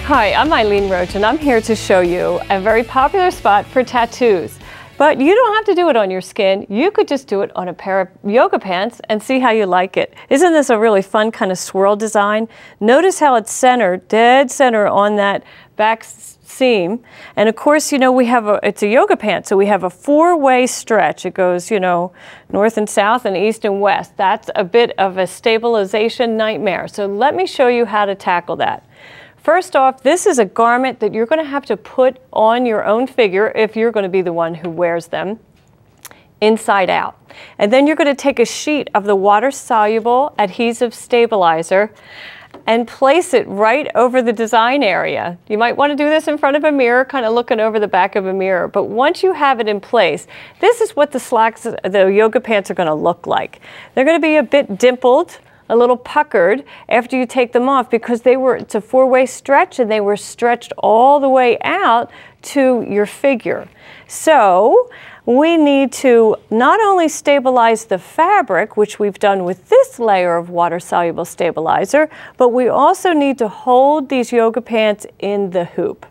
Hi, I'm Eileen Roche, and I'm here to show you a very popular spot for tattoos. But you don't have to do it on your skin. You could just do it on a pair of yoga pants and see how you like it. Isn't this a really fun kind of swirl design? Notice how it's centered, dead center on that back seam. And of course, you know, it's a yoga pant, so we have a four-way stretch. It goes, you know, north and south and east and west. That's a bit of a stabilization nightmare. So let me show you how to tackle that. First off, this is a garment that you're going to have to put on your own figure if you're going to be the one who wears them, inside out. And then you're going to take a sheet of the water-soluble adhesive stabilizer and place it right over the design area. You might want to do this in front of a mirror, kind of looking over the back of a mirror. But once you have it in place, this is what the slacks, the yoga pants are going to look like. They're going to be a bit dimpled, a little puckered after you take them off, because it's a four-way stretch and they were stretched all the way out to your figure. So we need to not only stabilize the fabric, which we've done with this layer of water-soluble stabilizer, but we also need to hold these yoga pants in the hoop.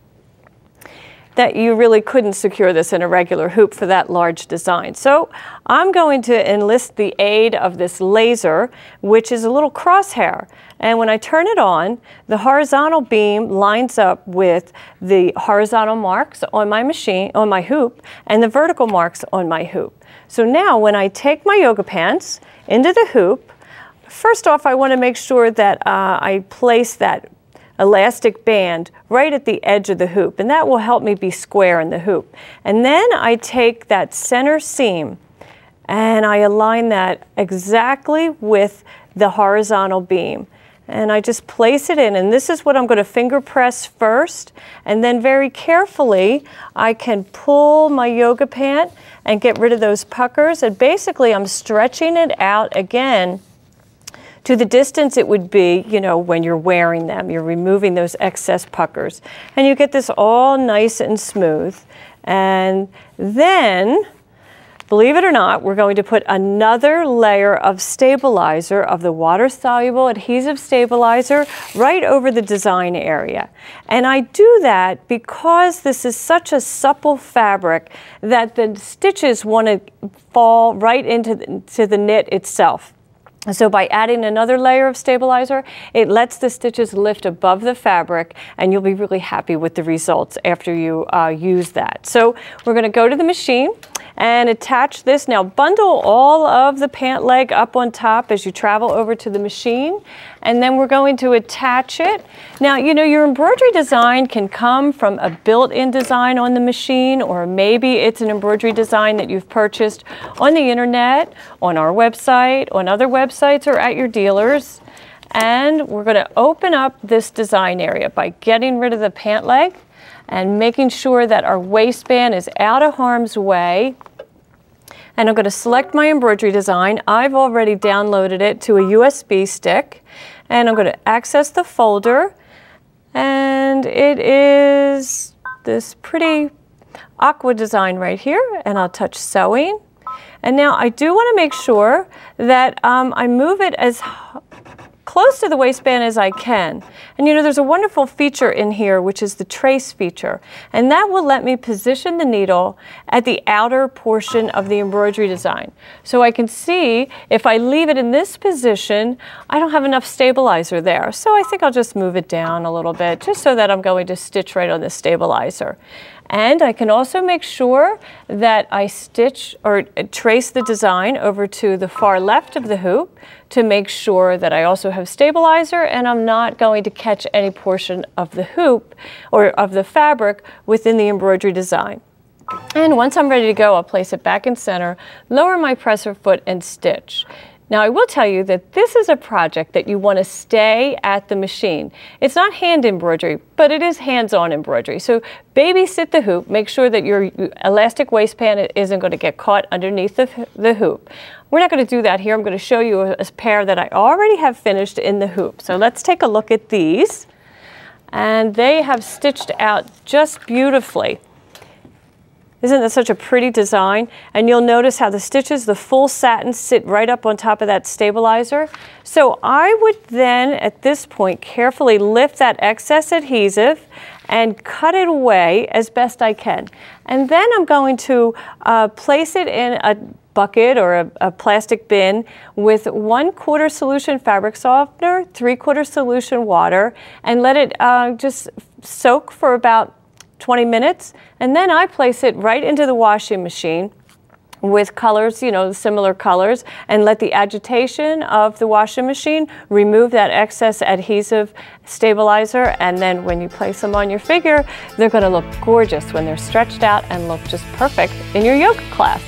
That you really couldn't secure this in a regular hoop for that large design. So I'm going to enlist the aid of this laser, which is a little crosshair. And when I turn it on, the horizontal beam lines up with the horizontal marks on my machine, on my hoop, and the vertical marks on my hoop. So now when I take my yoga pants into the hoop, first off, I want to make sure that I place that elastic band right at the edge of the hoop, and that will help me be square in the hoop. And then I take that center seam and I align that exactly with the horizontal beam. And I just place it in, and this is what I'm going to finger press first, and then very carefully I can pull my yoga pant and get rid of those puckers, and basically I'm stretching it out again to the distance it would be, you know, when you're wearing them. You're removing those excess puckers. And you get this all nice and smooth. And then, believe it or not, we're going to put another layer of stabilizer, of the water-soluble adhesive stabilizer, right over the design area. And I do that because this is such a supple fabric that the stitches want to fall right into the knit itself. So by adding another layer of stabilizer, it lets the stitches lift above the fabric, and you'll be really happy with the results after you use that. So we're going to go to the machine and attach this. Now bundle all of the pant leg up on top as you travel over to the machine, and then we're going to attach it. Now, you know, your embroidery design can come from a built-in design on the machine, or maybe it's an embroidery design that you've purchased on the internet, on our website, on other websites, or at your dealers. And we're going to open up this design area by getting rid of the pant leg and making sure that our waistband is out of harm's way. And I'm going to select my embroidery design. I've already downloaded it to a USB stick. And I'm going to access the folder. And it is this pretty aqua design right here. And I'll touch sewing. And now I do want to make sure that I move it as close to the waistband as I can. And you know, there's a wonderful feature in here, which is the trace feature. And that will let me position the needle at the outer portion of the embroidery design. So I can see if I leave it in this position, I don't have enough stabilizer there. So I think I'll just move it down a little bit, just so that I'm going to stitch right on the stabilizer. And I can also make sure that I stitch or trace the design over to the far left of the hoop to make sure that I also have stabilizer and I'm not going to catch any portion of the hoop or of the fabric within the embroidery design. And once I'm ready to go, I'll place it back in center, lower my presser foot, and stitch. Now, I will tell you that this is a project that you want to stay at the machine. It's not hand embroidery, but it is hands-on embroidery. So babysit the hoop. Make sure that your elastic waistband isn't going to get caught underneath the hoop. We're not going to do that here. I'm going to show you a pair that I already have finished in the hoop. So let's take a look at these. And they have stitched out just beautifully. Isn't that such a pretty design? And you'll notice how the stitches, the full satin, sit right up on top of that stabilizer. So I would then, at this point, carefully lift that excess adhesive and cut it away as best I can. And then I'm going to place it in a bucket or a plastic bin with 1/4 solution fabric softener, 3/4 solution water, and let it just soak for about 20 minutes. And then I place it right into the washing machine with colors, you know, similar colors, and let the agitation of the washing machine remove that excess adhesive stabilizer. And then when you place them on your figure, they're going to look gorgeous when they're stretched out and look just perfect in your yoga class.